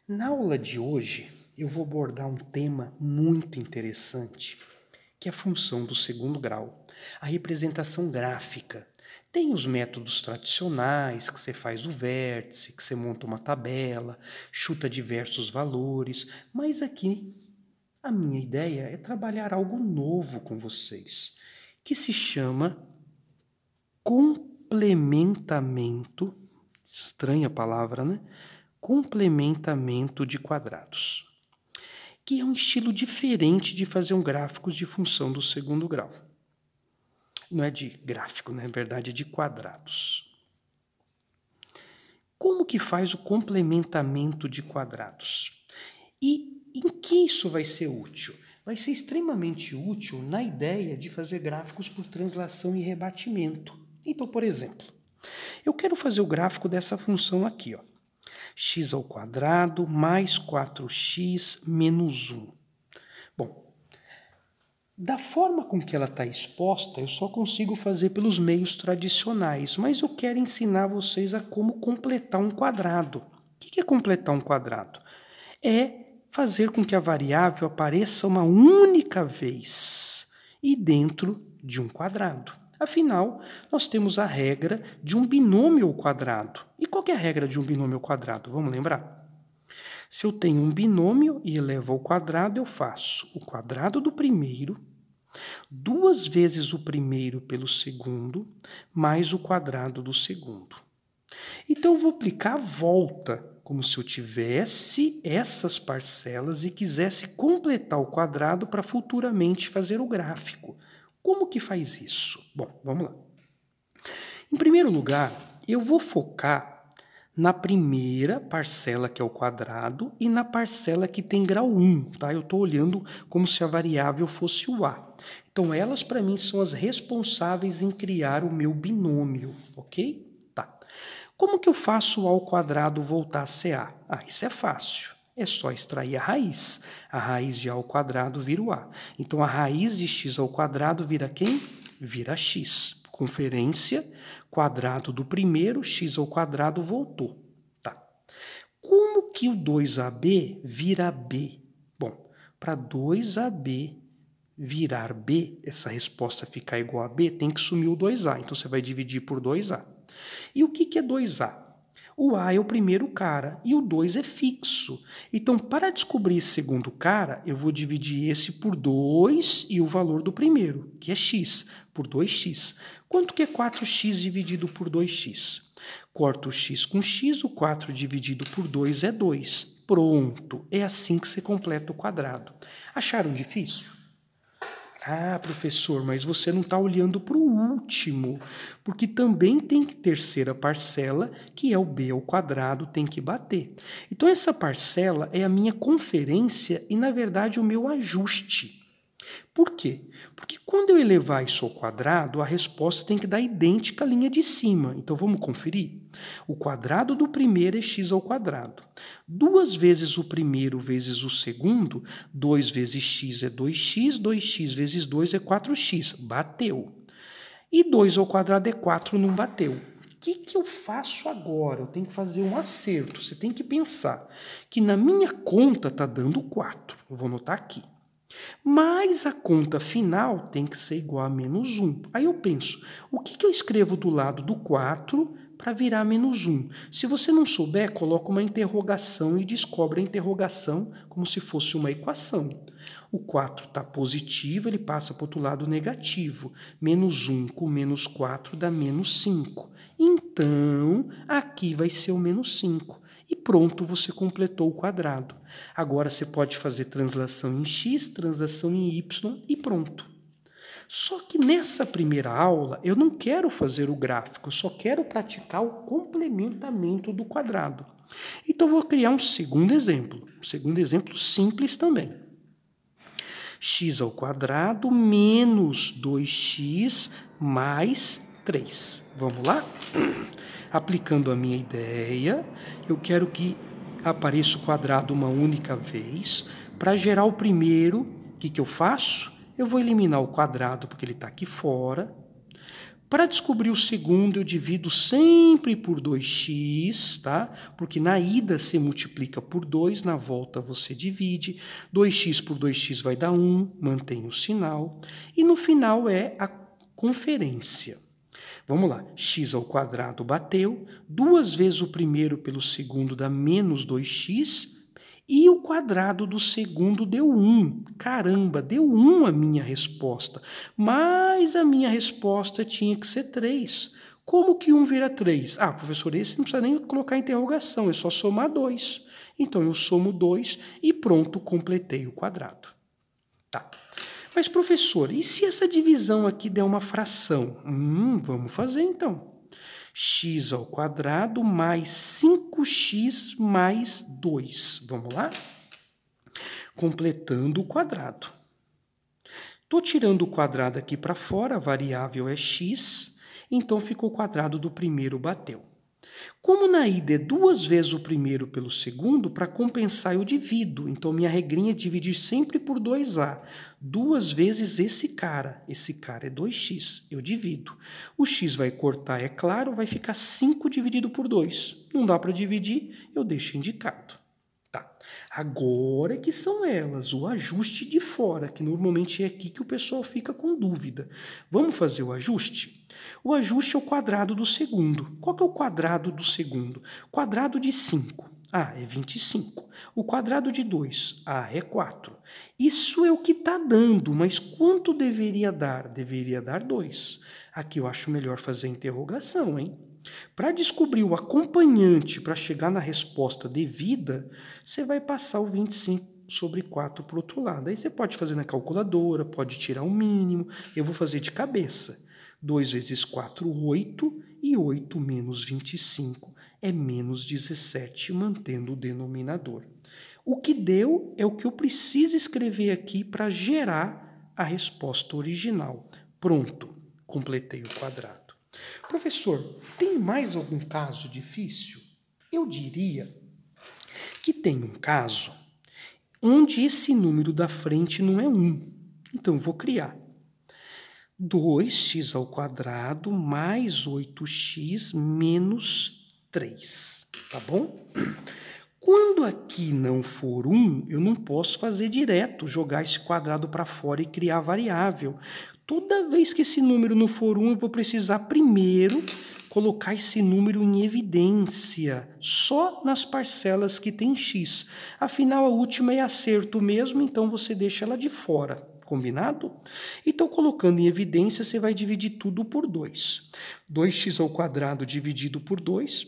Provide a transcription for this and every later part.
Na aula de hoje, eu vou abordar um tema muito interessante, que é a função do segundo grau, a representação gráfica. Tem os métodos tradicionais, que você faz o vértice, que você monta uma tabela, chuta diversos valores, mas aqui a minha ideia é trabalhar algo novo com vocês, que se chama complementamento, estranha palavra, né? Complementamento de quadrados, que é um estilo diferente de fazer um gráficos de função do segundo grau. Não é de gráfico, na verdade é de quadrados. Como que faz o complementamento de quadrados? E em que isso vai ser útil? Vai ser extremamente útil na ideia de fazer gráficos por translação e rebatimento. Então, por exemplo, eu quero fazer o gráfico dessa função aqui, ó. X ao quadrado mais 4x menos 1. Bom, da forma com que ela está exposta, eu só consigo fazer pelos meios tradicionais, mas eu quero ensinar vocês a como completar um quadrado. O que é completar um quadrado? É fazer com que a variável apareça uma única vez e dentro de um quadrado. Afinal, nós temos a regra de um binômio ao quadrado. E qual é a regra de um binômio ao quadrado? Vamos lembrar? Se eu tenho um binômio e elevo ao quadrado, eu faço o quadrado do primeiro, 2 vezes o primeiro pelo segundo, mais o quadrado do segundo. Então, eu vou aplicar a volta, como se eu tivesse essas parcelas e quisesse completar o quadrado para futuramente fazer o gráfico. Como que faz isso? Bom, vamos lá. Em primeiro lugar, eu vou focar na primeira parcela, que é o quadrado, e na parcela que tem grau 1, tá? Eu estou olhando como se a variável fosse o A. Então, elas, para mim, são as responsáveis em criar o meu binômio, ok? Tá. Como que eu faço o A ao quadrado voltar a ser A? Ah, isso é fácil. É só extrair a raiz. A raiz de A ao quadrado vira o A. Então, a raiz de x ao quadrado vira quem? Vira x. Conferência, quadrado do primeiro, x ao quadrado voltou. Tá. Como que o 2AB vira B? Bom, para 2AB virar B, essa resposta ficar igual a B, tem que sumir o 2A. Então, você vai dividir por 2A. E o que é 2A? O A é o primeiro cara e o 2 é fixo. Então, para descobrir esse segundo cara, eu vou dividir esse por 2 e o valor do primeiro, que é x, por 2x. Quanto que é 4x dividido por 2x? Corto o x com x, o 4 dividido por 2 é 2. Pronto, é assim que você completa o quadrado. Acharam difícil? Ah, professor, mas você não está olhando para o último, porque também tem que terceira parcela, que é o b ao quadrado, tem que bater. Então, essa parcela é a minha conferência e, na verdade, o meu ajuste. Por quê? Porque quando eu elevar isso ao quadrado, a resposta tem que dar idêntica à linha de cima. Então, vamos conferir? O quadrado do primeiro é x ao quadrado. 2 vezes o primeiro vezes o segundo, 2 vezes x é 2x, 2x vezes 2 é 4x. Bateu. E 2 ao quadrado é 4, não bateu. O que eu faço agora? Eu tenho que fazer um acerto. Você tem que pensar que na minha conta está dando 4. Eu vou anotar aqui. Mas a conta final tem que ser igual a menos 1. Aí eu penso, o que eu escrevo do lado do 4 para virar menos 1? Se você não souber, coloca uma interrogação e descobre a interrogação como se fosse uma equação. O 4 está positivo, ele passa para o outro lado negativo. Menos 1 com menos 4 dá menos 5. Então, aqui vai ser o menos 5. E pronto, você completou o quadrado. Agora você pode fazer translação em x, translação em y e pronto. Só que nessa primeira aula eu não quero fazer o gráfico, eu só quero praticar o complementamento do quadrado. Então eu vou criar um segundo exemplo simples também. X ao quadrado menos 2x mais 3. Vamos lá? Aplicando a minha ideia, eu quero que apareça o quadrado uma única vez. Para gerar o primeiro, o que eu faço? Eu vou eliminar o quadrado porque ele está aqui fora. Para descobrir o segundo, eu divido sempre por 2x, tá? Porque na ida você multiplica por 2, na volta você divide. 2x por 2x vai dar 1, mantém o sinal. E no final é a conferência. Vamos lá, x ao quadrado bateu, 2 vezes o primeiro pelo segundo dá menos 2x, e o quadrado do segundo deu 1. Caramba, deu 1 a minha resposta, mas a minha resposta tinha que ser 3. Como que 1 vira 3? Ah, professor, esse não precisa nem colocar interrogação, é só somar 2. Então eu somo 2 e pronto, completei o quadrado. Tá. Mas, professor, e se essa divisão aqui der uma fração? Vamos fazer então. X ao quadrado mais 5x mais 2. Vamos lá? Completando o quadrado. Estou tirando o quadrado aqui para fora, a variável é x, então ficou o quadrado do primeiro bateu. Como na ida é 2 vezes o primeiro pelo segundo, para compensar eu divido. Então, minha regrinha é dividir sempre por 2a. 2 vezes esse cara é 2x. Eu divido. O x vai cortar, é claro, vai ficar 5 dividido por 2. Não dá para dividir, eu deixo indicado. Tá. Agora que são elas, o ajuste de fora, que normalmente é aqui que o pessoal fica com dúvida. Vamos fazer o ajuste? O ajuste é o quadrado do segundo. Qual que é o quadrado do segundo? Quadrado de 5. Ah, é 25. O quadrado de 2. Ah, é 4. Isso é o que está dando, mas quanto deveria dar? Deveria dar 2. Aqui eu acho melhor fazer a interrogação, hein? Para descobrir o acompanhante para chegar na resposta devida, você vai passar o 25 sobre 4 para o outro lado. Aí você pode fazer na calculadora, pode tirar o mínimo. Eu vou fazer de cabeça. 2 vezes 4, 8, e 8 menos 25 é menos 17, mantendo o denominador. O que deu é o que eu preciso escrever aqui para gerar a resposta original. Pronto, completei o quadrado. Professor, tem mais algum caso difícil? Eu diria que tem um caso onde esse número da frente não é 1. Então, eu vou criar 2x ao quadrado mais 8x menos 3, tá bom? Quando aqui não for 1, eu não posso fazer direto, jogar esse quadrado para fora e criar a variável. Toda vez que esse número não for 1, eu vou precisar primeiro colocar esse número em evidência, só nas parcelas que tem x. Afinal, a última é acerto mesmo, então você deixa ela de fora. Combinado? Então, colocando em evidência, você vai dividir tudo por 2. 2x ao quadrado dividido por 2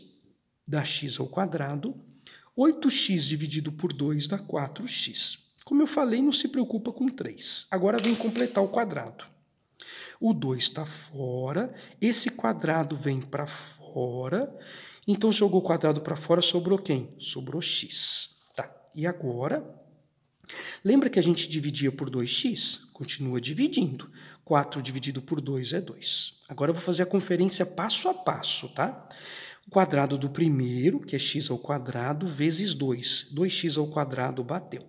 dá x ao quadrado. 8x dividido por 2 dá 4x. Como eu falei, não se preocupa com 3. Agora vem completar o quadrado. O 2 está fora, esse quadrado vem para fora. Então, jogou o quadrado para fora, sobrou quem? Sobrou x. Tá. E agora, lembra que a gente dividia por 2x? Continua dividindo. 4 dividido por 2 é 2. Agora eu vou fazer a conferência passo a passo, tá? O quadrado do primeiro, que é x ao quadrado, vezes 2. 2x ao quadrado bateu.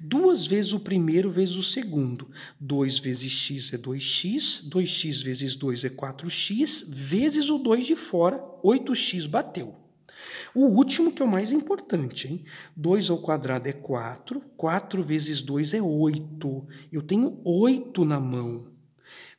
2 vezes o primeiro vezes o segundo. 2 vezes x é 2x. 2x vezes 2 é 4x. Vezes o 2 de fora, 8x bateu. O último que é o mais importante, hein? 2 ao quadrado é 4. 4 vezes 2 é 8. Eu tenho 8 na mão.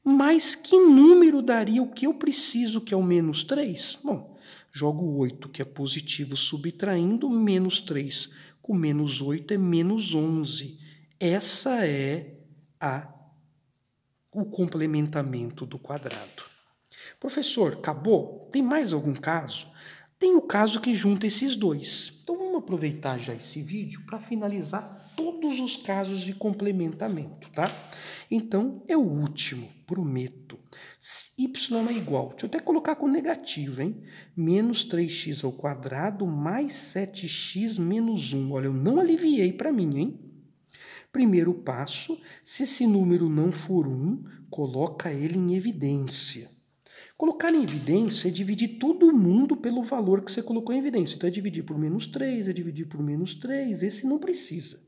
Mas que número daria o que eu preciso, que é o menos 3? Bom, jogo 8, que é positivo, subtraindo, menos 3. Com menos 8 é menos 11. Essa é o complementamento do quadrado. Professor, acabou? Tem mais algum caso? Tem o caso que junta esses dois. Então, vamos aproveitar já esse vídeo para finalizar todos os casos de complementamento, tá? Então, é o último, prometo. Y é igual, deixa eu até colocar com negativo, hein? Menos 3x ao quadrado mais 7x menos 1. Olha, eu não aliviei para mim, hein? Primeiro passo, se esse número não for 1, coloca ele em evidência. Colocar em evidência é dividir todo mundo pelo valor que você colocou em evidência. Então, é dividir por menos 3, é dividir por menos 3, esse não precisa.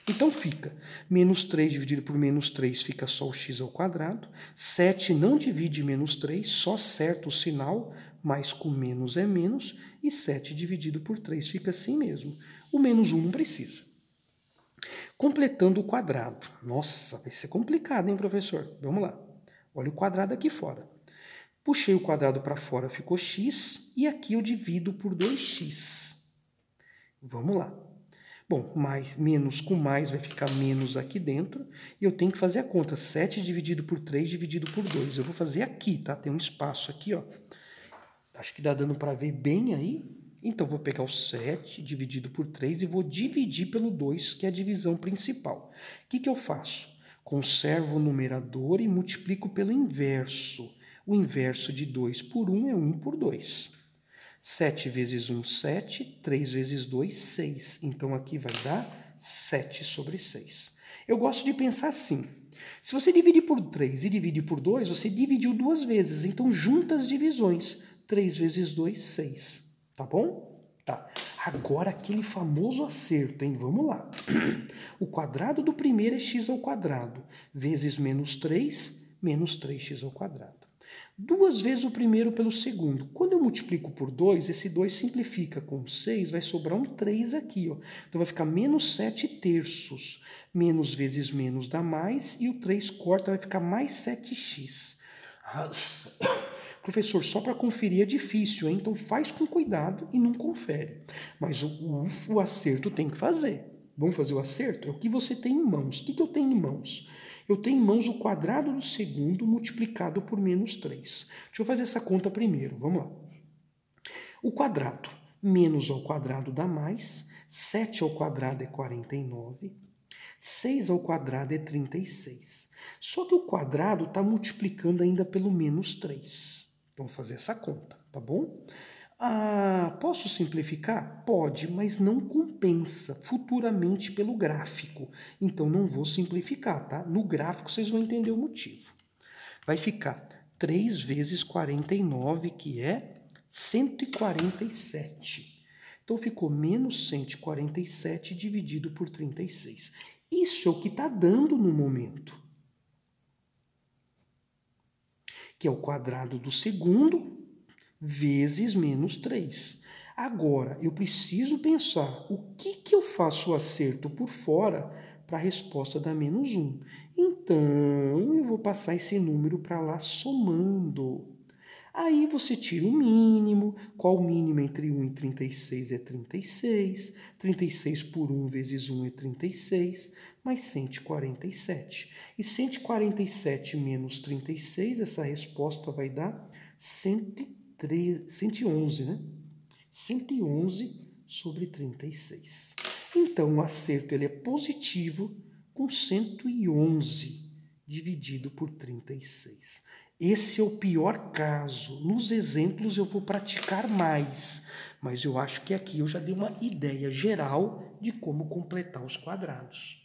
Então fica menos 3 dividido por menos 3 fica só o x ao quadrado. 7 não divide menos 3, só certo o sinal, mas com menos é menos. E 7 dividido por 3 fica assim mesmo. O menos 1 não precisa. Completando o quadrado. Nossa, vai ser complicado, hein, professor? Vamos lá. Olha o quadrado aqui fora. Puxei o quadrado para fora, ficou x. E aqui eu divido por 2x. Vamos lá. Bom, menos com mais vai ficar menos aqui dentro. E eu tenho que fazer a conta. 7 dividido por 3 dividido por 2. Eu vou fazer aqui, tá? Tem um espaço aqui, ó. Acho que dá dando para ver bem aí. Então, vou pegar o 7 dividido por 3 e vou dividir pelo 2, que é a divisão principal. O que eu faço? Conservo o numerador e multiplico pelo inverso. O inverso de 2 por 1 é 1 por 2. 7 vezes 1, 7. 3 vezes 2, 6. Então, aqui vai dar 7 sobre 6. Eu gosto de pensar assim. Se você dividir por 3 e dividir por 2, você dividiu 2 vezes. Então, junta as divisões. 3 vezes 2, 6. Tá bom? Tá. Agora, aquele famoso acerto, hein? Vamos lá. O quadrado do primeiro é x ao quadrado. Vezes menos 3, menos 3x ao quadrado. 2 vezes o primeiro pelo segundo. Quando eu multiplico por 2, esse 2 simplifica com 6, vai sobrar um 3 aqui, ó. Então vai ficar menos 7 terços. Menos vezes menos dá mais, e o 3 corta, vai ficar mais 7x. Nossa. Professor, só para conferir é difícil, hein? Então faz com cuidado e não confere. Mas o acerto tem que fazer. Vamos fazer o acerto? É o que você tem em mãos. O que eu tenho em mãos? Eu tenho em mãos o quadrado do segundo multiplicado por menos 3. Deixa eu fazer essa conta primeiro, vamos lá. O quadrado, menos ao quadrado dá mais, 7 ao quadrado é 49, 6 ao quadrado é 36. Só que o quadrado está multiplicando ainda pelo menos 3. Então, vou fazer essa conta, tá bom? Posso simplificar? Pode, mas não compensa futuramente pelo gráfico. Então, não vou simplificar, tá? No gráfico, vocês vão entender o motivo. Vai ficar 3 vezes 49, que é 147. Então, ficou menos 147 dividido por 36. Isso é o que está dando no momento. Que é o quadrado do segundo vezes menos 3. Agora, eu preciso pensar o que eu faço o acerto por fora para a resposta dar menos 1. Então, eu vou passar esse número para lá somando. Aí você tira o mínimo. Qual o mínimo entre 1 e 36 é 36. 36 por 1 vezes 1 é 36, mais 147. E 147 menos 36, essa resposta vai dar 111, né? 111 sobre 36. Então, o acerto ele é positivo com 111 dividido por 36. Esse é o pior caso. Nos exemplos eu vou praticar mais, mas eu acho que aqui eu já dei uma ideia geral de como completar os quadrados.